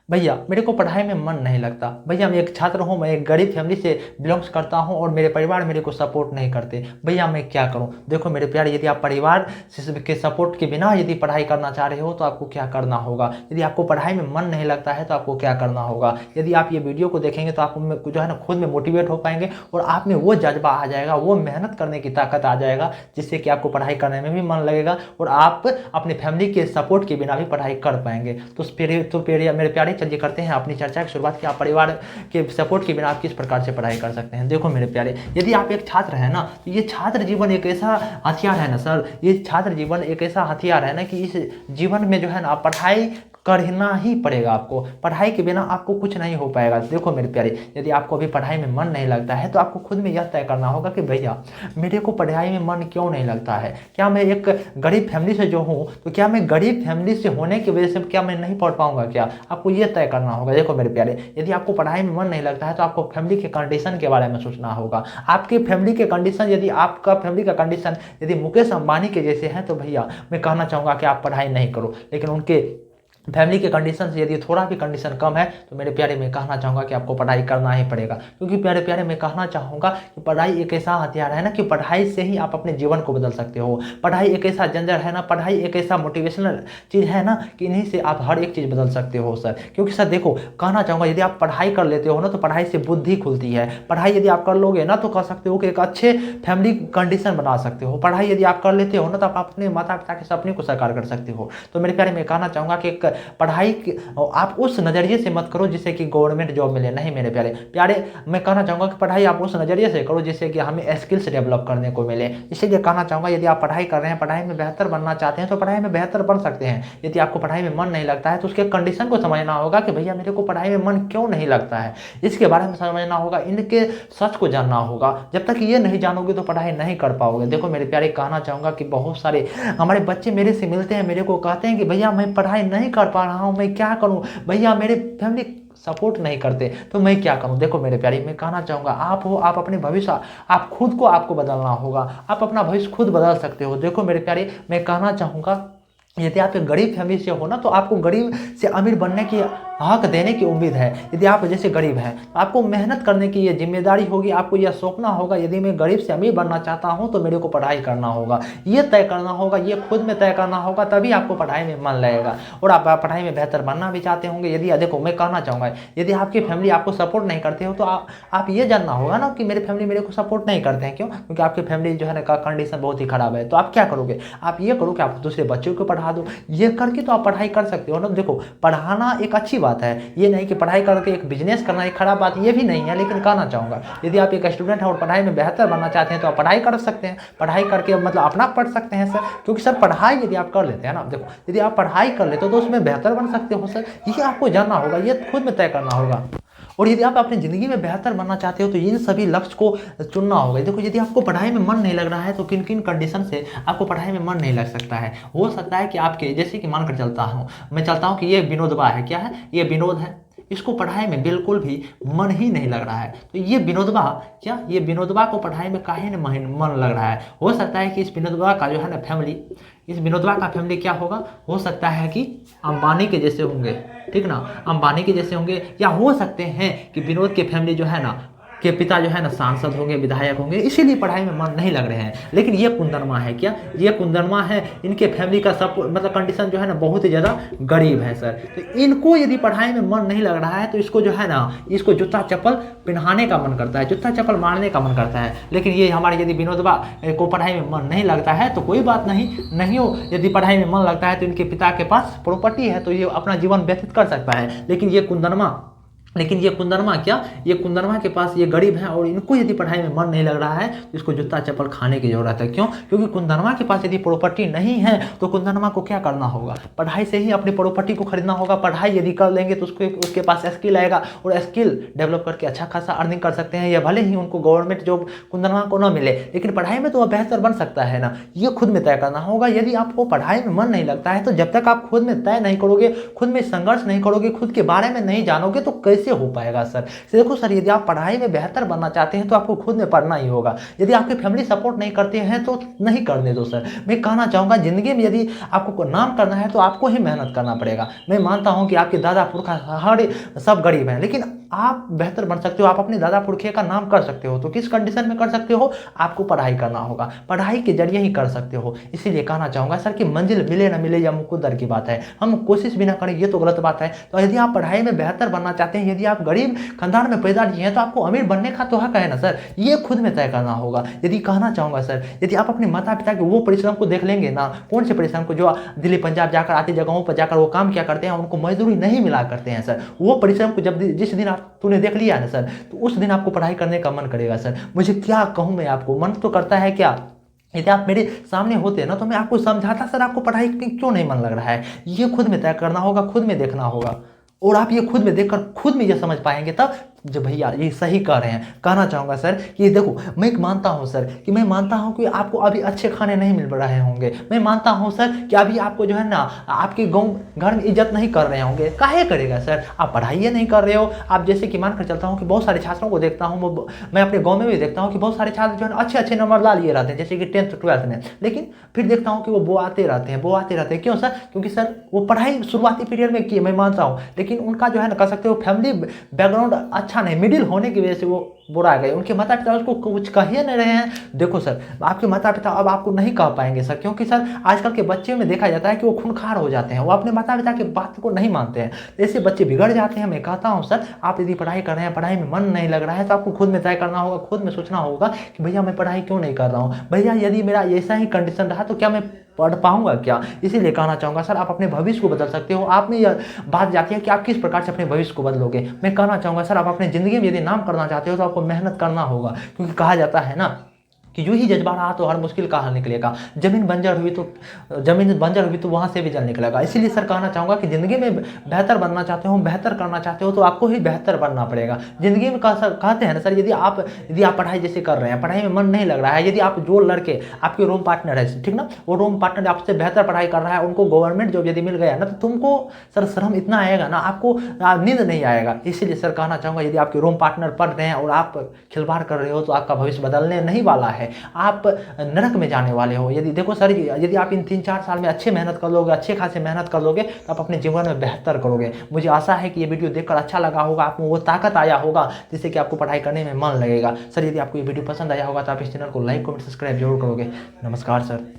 भैया मेरे को पढ़ाई में मन नहीं लगता, भैया मैं एक छात्र हूँ, मैं एक गरीब फैमिली से बिलोंग्स करता हूँ और मेरे परिवार मेरे को सपोर्ट नहीं करते, भैया मैं क्या करूँ। देखो मेरे प्यारे, यदि आप परिवार के सपोर्ट के बिना यदि पढ़ाई करना चाह रहे हो तो आपको क्या करना होगा। यदि आपको पढ़ाई में मन नहीं लगता है तो आपको क्या करना होगा। यदि आप ये वीडियो को देखेंगे तो आप जो है ना खुद में मोटिवेट हो पाएंगे और आप में वो जज्बा आ जाएगा, वो मेहनत करने की ताकत आ जाएगा, जिससे कि आपको पढ़ाई करने में भी मन लगेगा और आप अपने फैमिली के सपोर्ट के बिना भी पढ़ाई कर पाएंगे। तो मेरे प्यारे, चलिए करते हैं अपनी चर्चा की शुरुआत कि आप परिवार के सपोर्ट के बिना आप किस प्रकार से पढ़ाई कर सकते हैं। देखो मेरे प्यारे, यदि आप एक छात्र हैं ना, तो ये छात्र जीवन एक ऐसा हथियार है ना सर, ये छात्र जीवन एक ऐसा हथियार है ना कि इस जीवन में जो है ना पढ़ाई करना ही पड़ेगा आपको, पढ़ाई के बिना आपको कुछ नहीं हो पाएगा। देखो मेरे प्यारे, यदि आपको अभी पढ़ाई में मन नहीं लगता है तो आपको खुद में यह तय करना होगा कि भैया मेरे को पढ़ाई में मन क्यों नहीं लगता है। क्या मैं एक गरीब फैमिली से जो हूँ, तो क्या मैं गरीब फैमिली से होने की वजह से क्या मैं नहीं पढ़ पाऊंगा क्या, आपको ये तय करना होगा। देखो मेरे प्यारे, यदि आपको पढ़ाई में मन नहीं लगता है तो आपको फैमिली के कंडीशन के बारे में सोचना होगा। आपके फैमिली के कंडीशन, यदि आपका फैमिली का कंडीशन यदि मुकेश अंबानी के जैसे हैं तो भैया मैं कहना चाहूँगा कि आप पढ़ाई नहीं करो। लेकिन उनके फैमिली के कंडीशन से यदि थोड़ा भी कंडीशन कम है तो मेरे प्यारे मैं कहना चाहूँगा कि आपको पढ़ाई करना ही पड़ेगा। क्योंकि प्यारे प्यारे मैं कहना चाहूँगा कि पढ़ाई एक ऐसा हथियार है ना कि पढ़ाई से ही आप अपने जीवन को बदल सकते हो। पढ़ाई एक ऐसा जंजर है ना, पढ़ाई एक ऐसा मोटिवेशनल चीज़ है ना कि इन्हीं से आप हर एक चीज़ बदल सकते हो सर। क्योंकि सर देखो, कहना चाहूँगा यदि आप पढ़ाई कर लेते हो ना तो पढ़ाई से बुद्धि खुलती है। पढ़ाई यदि आप कर लोगे ना तो कह सकते हो कि एक अच्छे फैमिली कंडीशन बना सकते हो। पढ़ाई यदि आप कर लेते हो ना तो आप अपने माता पिता के सपने को साकार कर सकते हो। तो मेरे प्यारे मैं कहना चाहूँगा कि एक पढ़ाई आप उस नज़रिए से मत करो जिससे कि गवर्नमेंट जॉब मिले, नहीं मेरे प्यारे प्यारे मैं कहना चाहूँगा कि पढ़ाई आप उस नज़रिए से करो जिससे कि हमें स्किल्स डेवलप करने को मिले। इसीलिए कहना चाहूँगा यदि आप पढ़ाई कर रहे हैं, पढ़ाई में बेहतर बनना चाहते हैं तो पढ़ाई में बेहतर बन सकते हैं। यदि आपको पढ़ाई में मन नहीं लगता है तो उसके कंडीशन को समझना होगा कि भैया मेरे को पढ़ाई में मन क्यों नहीं लगता है, इसके बारे में समझना होगा, इनके सच को जानना होगा। जब तक ये नहीं जानोगे तो पढ़ाई नहीं कर पाओगे। देखो मेरे प्यारे, कहना चाहूँगा कि बहुत सारे हमारे बच्चे मेरे से मिलते हैं, मेरे को कहते हैं कि भैया मैं पढ़ाई नहीं कर पा रहा हूँ, मैं क्या करूं, भैया मेरे फैमिली सपोर्ट नहीं करते तो मैं क्या करूं। देखो मेरे प्यारे, मैं कहना चाहूँगा आप हो, आप अपने भविष्य, आप खुद को आपको बदलना होगा, आप अपना भविष्य खुद बदल सकते हो। देखो मेरे प्यारे, मैं कहना चाहूँगा यदि आप एक गरीब फैमिली से हो ना तो आपको गरीब से अमीर बनने की हक देने की उम्मीद है। यदि आप जैसे गरीब हैं तो आपको मेहनत करने की ये जिम्मेदारी होगी, आपको यह सोचना होगा यदि मैं गरीब से अमीर बनना चाहता हूं तो मेरे को पढ़ाई करना होगा, ये तय करना होगा, ये खुद में तय करना होगा, तभी आपको पढ़ाई में मन लगेगा और आप पढ़ाई में बेहतर बनना भी चाहते होंगे। यदि देखो मैं कहना चाहूँगा यदि आपकी फैमिली आपको सपोर्ट नहीं करते हो तो आप ये जानना होगा ना कि मेरी फैमिली मेरे को सपोर्ट नहीं करते हैं, क्यों, क्योंकि आपकी फैमिली जो है ना का कंडीशन बहुत ही खराब है। तो आप क्या करोगे, आप ये करो कि आप दूसरे बच्चों को पढ़ा दो, ये करके तो आप पढ़ाई कर सकते हो ना। देखो पढ़ाना एक अच्छी बात है, ये नहीं कि पढ़ाई करके एक बिजनेस करना एक खराब बात, ये भी नहीं है। लेकिन कहना चाहूँगा यदि आप एक स्टूडेंट हैं और पढ़ाई में बेहतर बनना चाहते हैं तो आप पढ़ाई कर सकते हैं, पढ़ाई करके मतलब अपना पढ़ सकते हैं सर। क्योंकि सर पढ़ाई यदि आप कर लेते हैं ना, देखो यदि आप पढ़ाई कर लेते हो तो उसमें बेहतर बन सकते हो सर, ये आपको जानना होगा, ये खुद में तय करना होगा। और यदि आप अपनी ज़िंदगी में बेहतर बनना चाहते हो तो इन सभी लक्ष्य को चुनना होगा। देखो यदि आपको पढ़ाई में मन नहीं लग रहा है तो किन किन कंडीशन से आपको पढ़ाई में मन नहीं लग सकता है। हो सकता है कि आपके जैसे कि मानकर चलता हूँ, मैं चलता हूँ कि ये विनोदवा है, क्या है, ये विनोद है, इसको पढ़ाई में बिल्कुल भी मन ही नहीं लग रहा है। तो ये विनोदवा, क्या ये विनोदवा को पढ़ाई में काहे न मन लग रहा है। हो सकता है कि इस विनोदवा का जो है ना फैमिली, इस विनोदवा का फैमिली क्या होगा, हो सकता है कि अंबानी के जैसे होंगे, ठीक ना, अंबानी के जैसे होंगे, या हो सकते हैं कि विनोद के फैमिली जो है ना के पिता जो है ना सांसद होंगे, विधायक होंगे, इसीलिए पढ़ाई में मन नहीं लग रहे हैं। लेकिन ये कुंदनमा है, क्या ये कुंदनमा है, इनके फैमिली का सब मतलब कंडीशन जो है ना बहुत ही ज़्यादा गरीब है सर। तो इनको यदि पढ़ाई में मन नहीं लग रहा है तो इसको जो है ना, इसको जूता चप्पल पहनाने का मन करता है, जूता चप्पल मारने का मन करता है। लेकिन ये हमारे यदि विनोदवा को पढ़ाई में मन नहीं लगता है तो कोई बात नहीं हो, यदि पढ़ाई में मन लगता है तो इनके पिता के पास प्रॉपर्टी है तो ये अपना जीवन व्यतीत कर सकता है। लेकिन ये कुंदनमा क्या, ये कुंदनमा के पास ये गरीब है और इनको यदि पढ़ाई में मन नहीं लग रहा है तो इसको जूता चप्पल खाने की जरूरत है। क्यों, क्योंकि कुंदनमा के पास यदि प्रॉपर्टी नहीं है तो कुंदनमा को क्या करना होगा, पढ़ाई से ही अपनी प्रॉपर्टी को खरीदना होगा। पढ़ाई यदि कर लेंगे तो उसके पास स्किल आएगा और स्किल डेवलप करके अच्छा खासा अर्निंग कर सकते हैं। या भले ही उनको गवर्नमेंट जॉब कुंदनमा को न मिले लेकिन पढ़ाई में तो वह बेहतर बन सकता है ना, ये खुद में तय करना होगा। यदि आपको पढ़ाई में मन नहीं लगता है तो जब तक आप खुद में तय नहीं करोगे, खुद में संघर्ष नहीं करोगे, खुद के बारे में नहीं जानोगे तो कैसे कैसे हो पाएगा सर? देखो सर, यदि आप पढ़ाई में बेहतर बनना चाहते हैं तो आपको खुद में पढ़ना ही होगा। यदि आपकी फैमिली सपोर्ट नहीं करते हैं तो नहीं करने दो सर। मैं कहना चाहूँगा, ज़िंदगी में यदि आपको नाम करना है तो आपको ही मेहनत करना पड़ेगा। मैं मानता हूँ कि आपके दादा पुरखा हर सब गरीब हैं, लेकिन आप बेहतर बन सकते हो, आप अपने दादा पुरखे का नाम कर सकते हो। तो किस कंडीशन में कर सकते हो? आपको पढ़ाई करना होगा, पढ़ाई के जरिए ही कर सकते हो। इसीलिए कहना चाहूँगा सर कि मंजिल मिले ना मिले यह मुकद्दर की बात है, हम कोशिश भी ना करें ये तो गलत बात है। तो यदि आप पढ़ाई में बेहतर बनना चाहते हैं, यदि आप गरीब खानदान में पैदा किए हैं तो आपको अमीर बनने का तो हक है ना सर, ये खुद में तय करना होगा। यदि कहना चाहूँगा सर, यदि आप अपने माता पिता के वो परिश्रम को देख लेंगे ना, कौन से परिश्रम को, जो दिल्ली पंजाब जाकर आती जगहों पर जाकर वो काम किया करते हैं, उनको मजदूरी नहीं मिला करते हैं सर, वो परिश्रम को जब जिस दिन आप तूने देख लिया ना सर, तो उस दिन आपको पढ़ाई करने का मन करेगा सर। मुझे क्या कहूँ मैं आपको, मन तो करता है क्या, यदि आप मेरे सामने होते ना तो मैं आपको समझाता सर, आपको पढ़ाई में क्यों नहीं मन लग रहा है। ये खुद में तय करना होगा, खुद में देखना होगा, और आप ये खुद में देखकर खुद में ये समझ पाएंगे तब जब भैया ये सही कह रहे हैं। कहना चाहूँगा सर कि देखो, मैं मानता हूँ सर कि मैं मानता हूँ कि आपको अभी अच्छे खाने नहीं मिल रहे होंगे, मैं मानता हूँ सर कि अभी आपको जो है ना आपके गाँव घर में इज्जत नहीं कर रहे होंगे। काहे करेगा सर, आप पढ़ाई नहीं कर रहे हो। आप जैसे कि मानकर चलता हूँ कि बहुत सारे छात्रों को देखता हूँ, मैं अपने गाँव में भी देखता हूँ कि बहुत सारे छात्र जो है अच्छे अच्छे नंबर ला लिए रहते हैं, जैसे कि 10th 12th में, लेकिन फिर देखता हूँ कि वो आते रहते हैं। क्यों सर? क्योंकि सर वो पढ़ाई शुरुआती पीरियड में की, मैं मानता हूँ, लेकिन उनका जो है ना कह सकते हो फैमिली बैकग्राउंड अच्छा नहीं, मिडिल होने की वजह से वो बुरा गए। उनके माता पिता उसको कुछ कह ही नहीं रहे हैं। देखो सर, आपके माता पिता अब आपको नहीं कह पाएंगे सर, क्योंकि सर आजकल के बच्चे में देखा जाता है कि वो खूंखार हो जाते हैं, वो अपने माता पिता की बात को नहीं मानते हैं, ऐसे बच्चे बिगड़ जाते हैं। मैं कहता हूँ सर, आप यदि पढ़ाई कर रहे हैं, पढ़ाई में मन नहीं लग रहा है, तो आपको खुद में तय करना होगा, खुद में सोचना होगा कि भैया मैं पढ़ाई क्यों नहीं कर रहा हूँ, भैया यदि मेरा ऐसा ही कंडीशन रहा तो क्या मैं पढ़ पाऊंगा क्या। इसीलिए कहना चाहूँगा सर, आप अपने भविष्य को बदल सकते हो। आप में यह बात जाती है कि आप किस प्रकार से अपने भविष्य को बदलोगे। मैं कहना चाहूँगा सर, आप अपनी ज़िंदगी में यदि नाम करना चाहते हो तो आपको मेहनत करना होगा, क्योंकि कहा जाता है ना कि यूं ही जज्बा रहा तो हर मुश्किल का हल निकलेगा, जमीन बंजर हुई तो वहाँ से भी जल निकलेगा। इसीलिए सर कहना चाहूँगा कि ज़िंदगी में बेहतर बनना चाहते हो, बेहतर करना चाहते हो तो आपको ही बेहतर बनना पड़ेगा। ज़िंदगी में कहते हैं ना सर, यदि आप पढ़ाई जैसे कर रहे हैं, पढ़ाई में मन नहीं लग रहा है, यदि आप जो लड़के आपके रूम पार्टनर है, ठीक ना, वो रूम पार्टनर आपसे बेहतर पढ़ाई कर रहा है, उनको गवर्नमेंट जॉब यदि मिल गया ना, तो तुमको सर शर्म इतना आएगा ना, आपको नींद नहीं आएगा। इसीलिए सर कहना चाहूँगा, यदि आपके रूम पार्टनर पढ़ रहे हैं और आप खिलवाड़ कर रहे हो तो आपका भविष्य बदलने नहीं वाला है, आप नरक में जाने वाले हो। यदि देखो सर, यदि आप इन 3-4 साल में अच्छे मेहनत कर लोगे, अच्छे खासे मेहनत कर लोगे, तो आप अपने जीवन में बेहतर करोगे। मुझे आशा है कि ये वीडियो देखकर अच्छा लगा होगा, आपको वो ताकत आया होगा जिससे कि आपको पढ़ाई करने में मन लगेगा। सर यदि आपको ये वीडियो पसंद आया होगा तो आप इस चैनल को लाइक कमेंट सब्सक्राइब जरूर करोगे। नमस्कार सर।